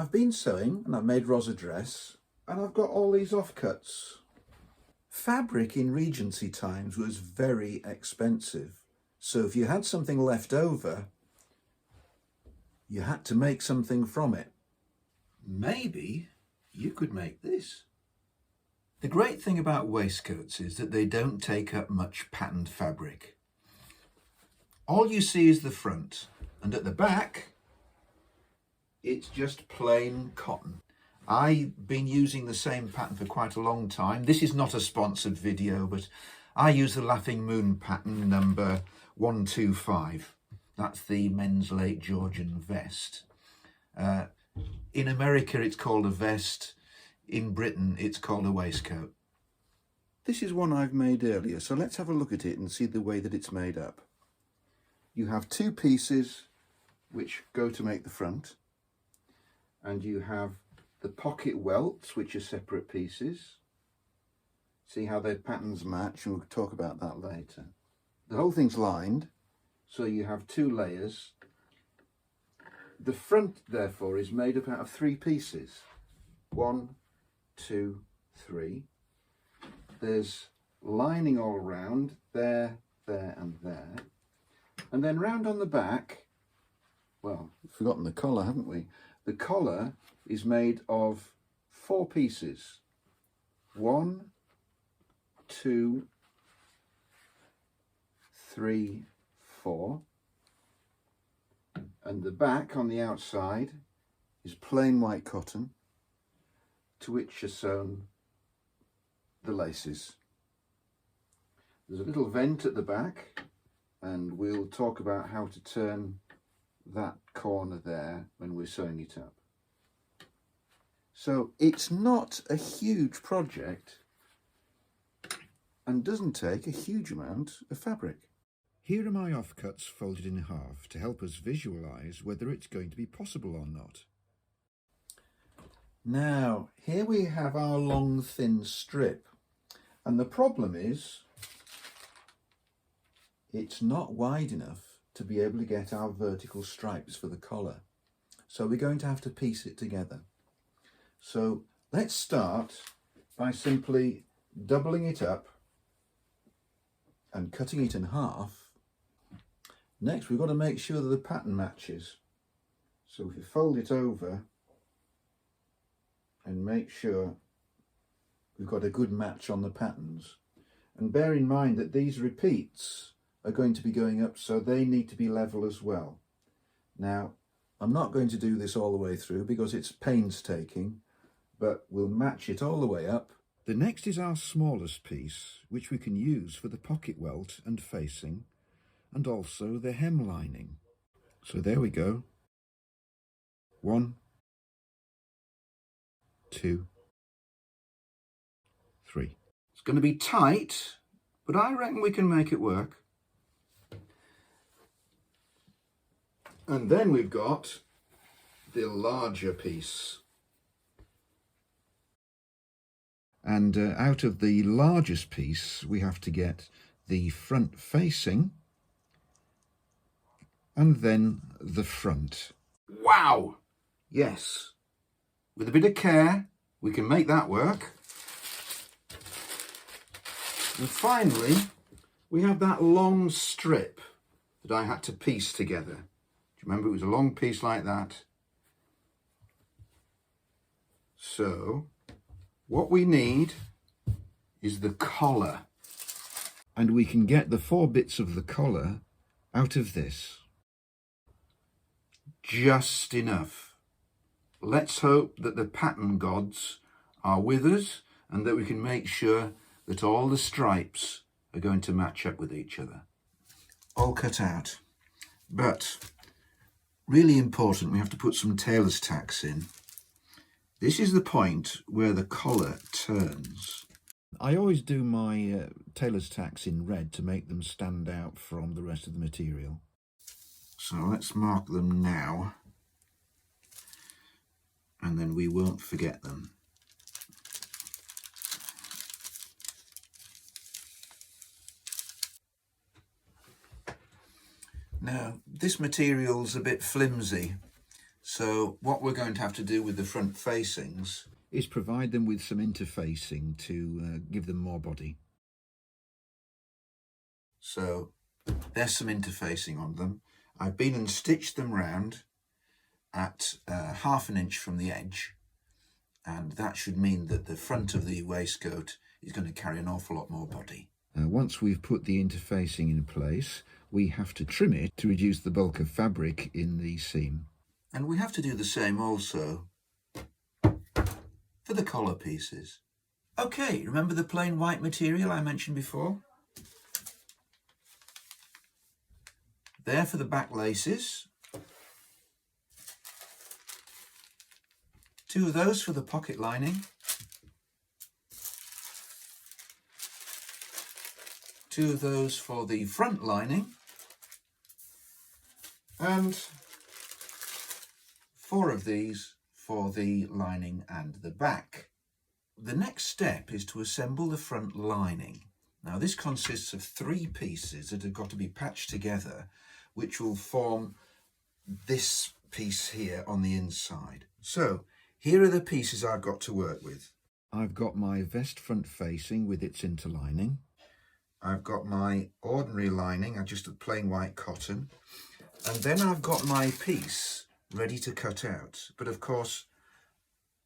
I've been sewing and I've made Ros a dress and I've got all these offcuts. Fabric in Regency times was very expensive. So if you had something left over, you had to make something from it. Maybe you could make this. The great thing about waistcoats is that they don't take up much patterned fabric. All you see is the front, and at the back, it's just plain cotton. I've been using the same pattern for quite a long time. This is not a sponsored video, but I use the Laughing Moon pattern number 125. That's the men's Late Georgian vest. In America, it's called a vest. In Britain, it's called a waistcoat. This is one I've made earlier, so let's have a look at it and see the way that it's made up. You have two pieces which go to make the front, and you have the pocket welts, which are separate pieces. See how their patterns match, and we'll talk about that later. The whole thing's lined, so you have two layers. The front, therefore, is made up out of three pieces. 1, 2, 3. There's lining all around, there, there and there. And then round on the back, well, we've forgotten the collar, haven't we? The collar is made of 4 pieces. 1, 2, 3, 4. And the back on the outside is plain white cotton, to which are sewn the laces. There's a little vent at the back, and we'll talk about how to turn that corner there when we're sewing it up. So it's not a huge project and doesn't take a huge amount of fabric. Here are my offcuts folded in half to help us visualise whether it's going to be possible or not. Now, here we have our long thin strip, and the problem is it's not wide enough to be able to get our vertical stripes for the collar. So we're going to have to piece it together. So let's start by simply doubling it up and cutting it in half. Next, we've got to make sure that the pattern matches. So if you fold it over and make sure we've got a good match on the patterns. And bear in mind that these repeats are going to be going up, so they need to be level as well. Now, I'm not going to do this all the way through because it's painstaking, but we'll match it all the way up. The next is our smallest piece, which we can use for the pocket welt and facing, and also the hem lining. So there we go. 1, 2, 3. It's going to be tight, but I reckon we can make it work. And then we've got the larger piece. And out of the largest piece, we have to get the front facing and then the front. Wow! Yes. With a bit of care, we can make that work. And finally, we have that long strip that I had to piece together. Do you remember it was a long piece like that? So, what we need is the collar. And we can get the 4 bits of the collar out of this. Just enough. Let's hope that the pattern gods are with us and that we can make sure that all the stripes are going to match up with each other. All cut out. But really important, we have to put some tailor's tacks in. This is the point where the collar turns. I always do my tailor's tacks in red to make them stand out from the rest of the material. So let's mark them now, and then we won't forget them. Now, this material's a bit flimsy, So what we're going to have to do with the front facings is provide them with some interfacing to give them more body. So there's some interfacing on them. I've been and stitched them round at 1/2 inch from the edge, and that should mean that the front of the waistcoat is going to carry an awful lot more body. Once we've put the interfacing in place, we have to trim it to reduce the bulk of fabric in the seam. And we have to do the same also for the collar pieces. Okay, remember the plain white material I mentioned before? There for the back laces. 2 of those for the pocket lining. 2 of those for the front lining. And 4 of these for the lining and the back. The next step is to assemble the front lining. Now this consists of 3 pieces that have got to be patched together, which will form this piece here on the inside. So here are the pieces I've got to work with. I've got my vest front facing with its interlining. I've got my ordinary lining, just a plain white cotton. And then I've got my piece ready to cut out. But of course,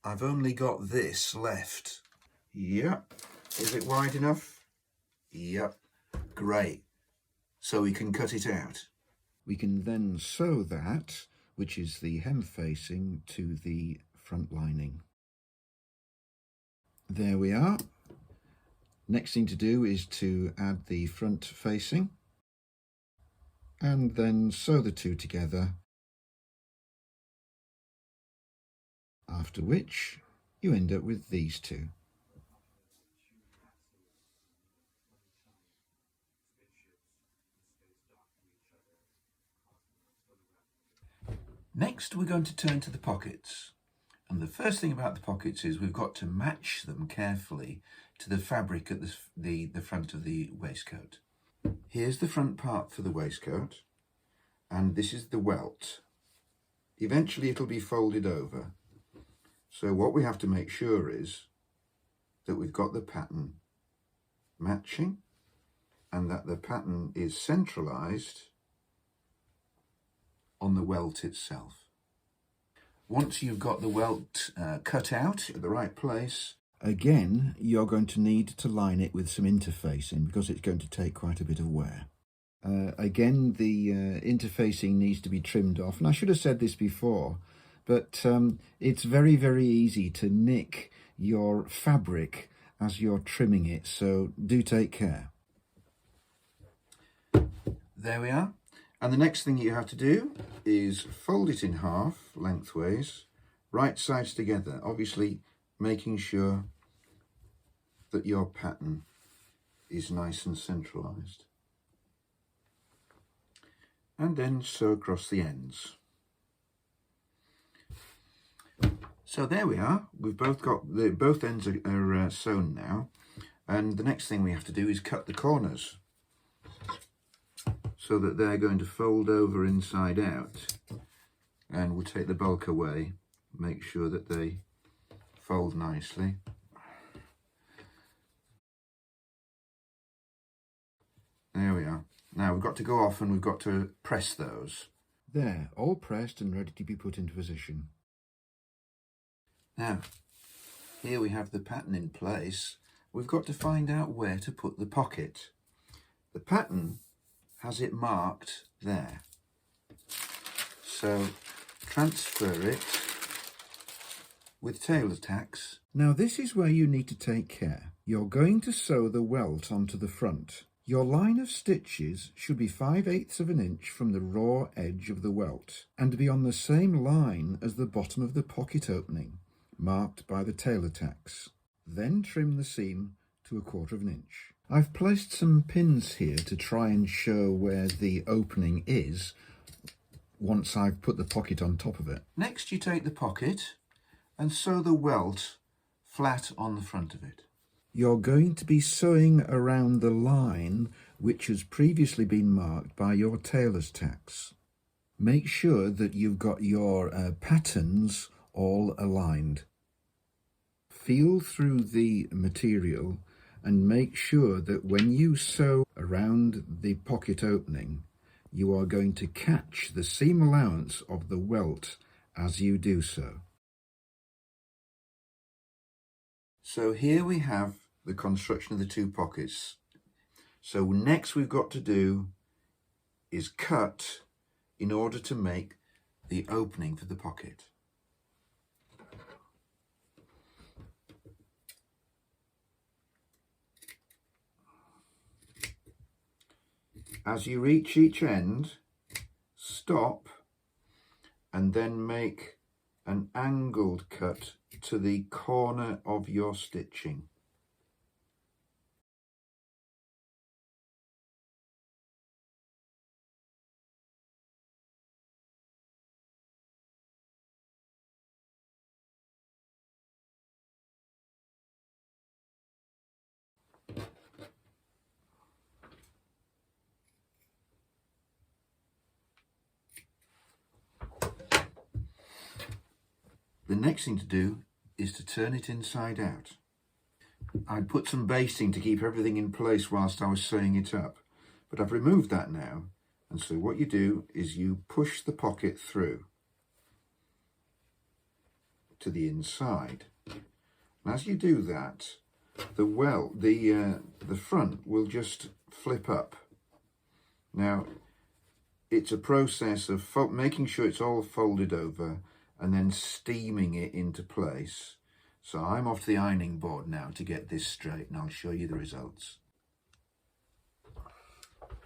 I've only got this left. Yep. Is it wide enough? Yep. Great. So we can cut it out. We can then sew that, which is the hem facing, to the front lining. There we are. Next thing to do is to add the front facing and then sew the 2 together, after which you end up with these 2. Next we're going to turn to the pockets, and the first thing about the pockets is we've got to match them carefully to the fabric at the front of the waistcoat. Here's the front part for the waistcoat, and this is the welt. Eventually it'll be folded over, so what we have to make sure is that we've got the pattern matching and that the pattern is centralized on the welt itself. Once you've got the welt cut out at the right place, again you're going to need to line it with some interfacing because it's going to take quite a bit of wear. Again, the interfacing needs to be trimmed off, and I should have said this before, but it's very, very easy to nick your fabric as you're trimming it, so do take care. There we are. And the next thing you have to do is fold it in half lengthways, right sides together, obviously making sure that your pattern is nice and centralized. And then sew across the ends. So there we are. We've both got both ends are sewn now, and the next thing we have to do is cut the corners so that they're going to fold over inside out, and we'll take the bulk away, make sure that they fold nicely. There we are. Now we've got to go off and we've got to press those. There, all pressed and ready to be put into position. Now, here we have the pattern in place. We've got to find out where to put the pocket. The pattern has it marked there. So transfer it with Tailor tacks. Now this is where you need to take care. You're going to sew the welt onto the front. Your line of stitches should be 5/8 of an inch from the raw edge of the welt and be on the same line as the bottom of the pocket opening, marked by the Tailor tacks. Then trim the seam to 1/4 of an inch. I've placed some pins here to try and show where the opening is once I've put the pocket on top of it. Next you take the pocket and sew the welt flat on the front of it. You're going to be sewing around the line which has previously been marked by your tailor's tacks. Make sure that you've got your patterns all aligned. Feel through the material and make sure that when you sew around the pocket opening, you are going to catch the seam allowance of the welt as you do so. So here we have the construction of the two pockets. So next we've got to do is cut in order to make the opening for the pocket. As you reach each end, stop and then make an angled cut to the corner of your stitching. The next thing to do is to turn it inside out. I'd put some basting to keep everything in place whilst I was sewing it up, but I've removed that now, and so what you do is you push the pocket through to the inside. And as you do that, the front will just flip up. Now, it's a process of making sure it's all folded over and then steaming it into place. So I'm off to the ironing board now to get this straight, and I'll show you the results.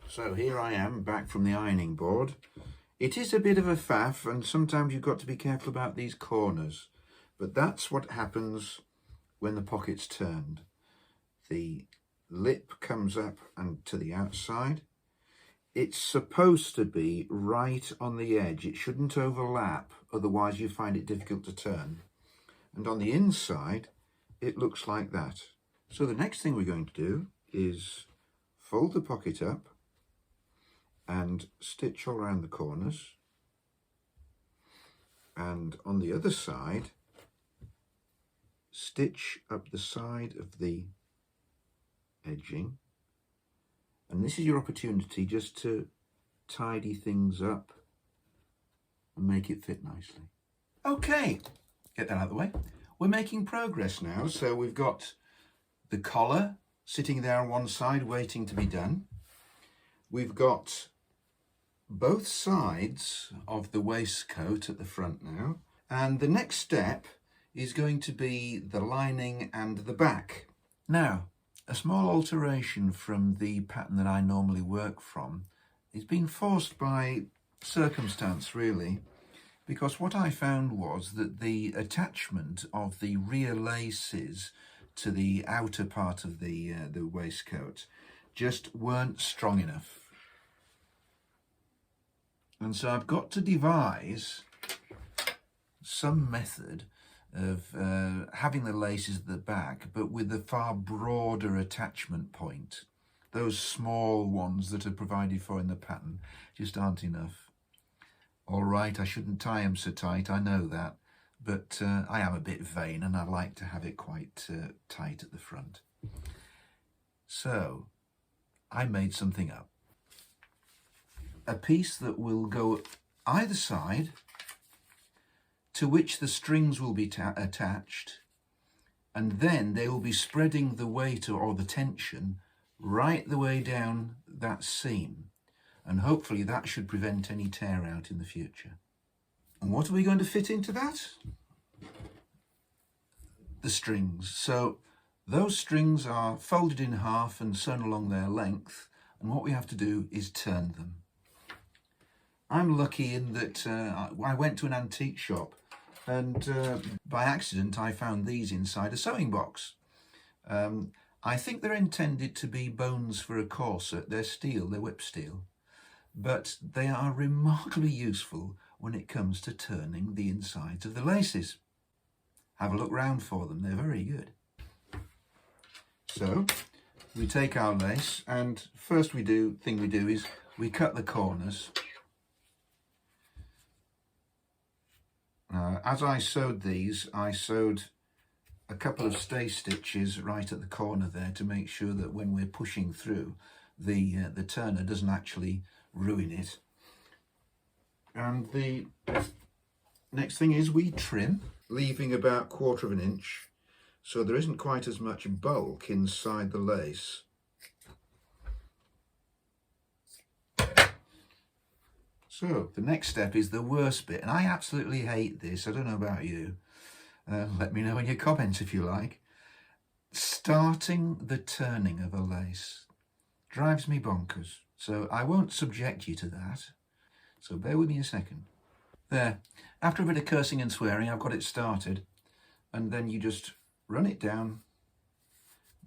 So here I am back from the ironing board. It is a bit of a faff, and sometimes you've got to be careful about these corners, but that's what happens when the pocket's turned. The lip comes up and to the outside. It's supposed to be right on the edge. It shouldn't overlap, otherwise you find it difficult to turn. And on the inside, it looks like that. So the next thing we're going to do is fold the pocket up and stitch all around the corners. And on the other side, stitch up the side of the edging. And this is your opportunity just to tidy things up and make it fit nicely. Okay, get that out of the way. We're making progress now. So we've got the collar sitting there on one side waiting to be done. We've got both sides of the waistcoat at the front now. And the next step is going to be the lining and the back. Now, a small alteration from the pattern that I normally work from is being forced by circumstance, really, because what I found was that the attachment of the rear laces to the outer part of the waistcoat just weren't strong enough. And so I've got to devise some method of having the laces at the back, but with a far broader attachment point. Those small ones that are provided for in the pattern just aren't enough. All right, I shouldn't tie them so tight, I know that, but I am a bit vain and I like to have it quite tight at the front. So I made something up. A piece that will go either side, to which the strings will be attached, and then they will be spreading the weight or the tension right the way down that seam, and hopefully that should prevent any tear out in the future. And what are we going to fit into that? The strings. So those strings are folded in half and sewn along their length, and what we have to do is turn them. I'm lucky in that I went to an antique shop and by accident I found these inside a sewing box. I think they're intended to be bones for a corset. They're steel, they're whip steel, but they are remarkably useful when it comes to turning the insides of the laces. Have a look round for them, they're very good. So we take our lace, and first thing we do is we cut the corners. As I sewed these, I sewed a couple of stay stitches right at the corner there to make sure that when we're pushing through, the turner doesn't actually ruin it. And the next thing is we trim, leaving about 1/4 of an inch, so there isn't quite as much bulk inside the lace. So the next step is the worst bit, and I absolutely hate this. I don't know about you. Let me know in your comments if you like. Starting the turning of a lace drives me bonkers, so I won't subject you to that. So bear with me a second. There, after a bit of cursing and swearing, I've got it started, and then you just run it down.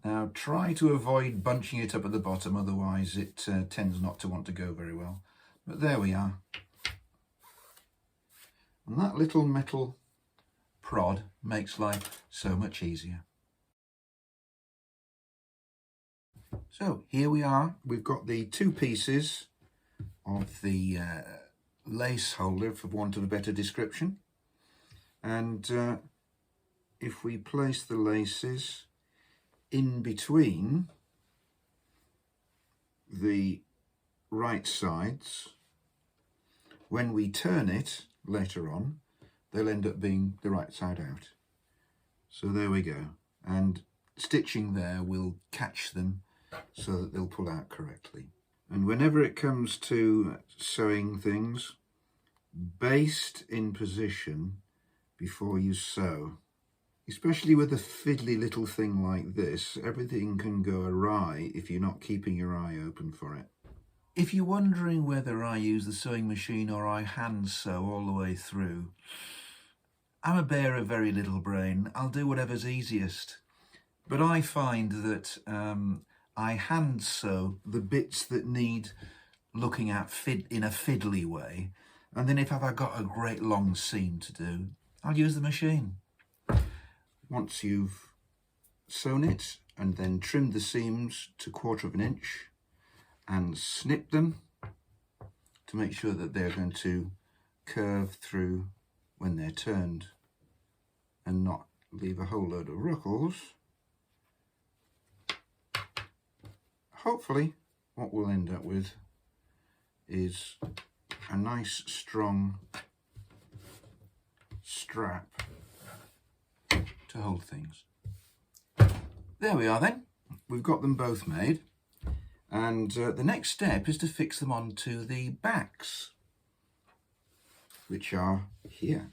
Now try to avoid bunching it up at the bottom, otherwise it tends not to want to go very well. But there we are. And that little metal prod makes life so much easier. So here we are. We've got the 2 pieces of the lace holder, for want of a better description. And if we place the laces in between the right sides, when we turn it later on, they'll end up being the right side out. So there we go. And stitching there will catch them so that they'll pull out correctly. And whenever it comes to sewing things, baste in position before you sew. Especially with a fiddly little thing like this, everything can go awry if you're not keeping your eye open for it. If you're wondering whether I use the sewing machine or I hand sew all the way through, I'm a bear of very little brain. I'll do whatever's easiest. But I find that I hand sew the bits that need looking at in a fiddly way. And then if I've got a great long seam to do, I'll use the machine. Once you've sewn it and then trimmed the seams to 1/4 of an inch and snip them to make sure that they're going to curve through when they're turned and not leave a whole load of ruckles, hopefully what we'll end up with is a nice strong strap to hold things. There we are then. We've got them both made, and the next step is to fix them onto the backs, which are here.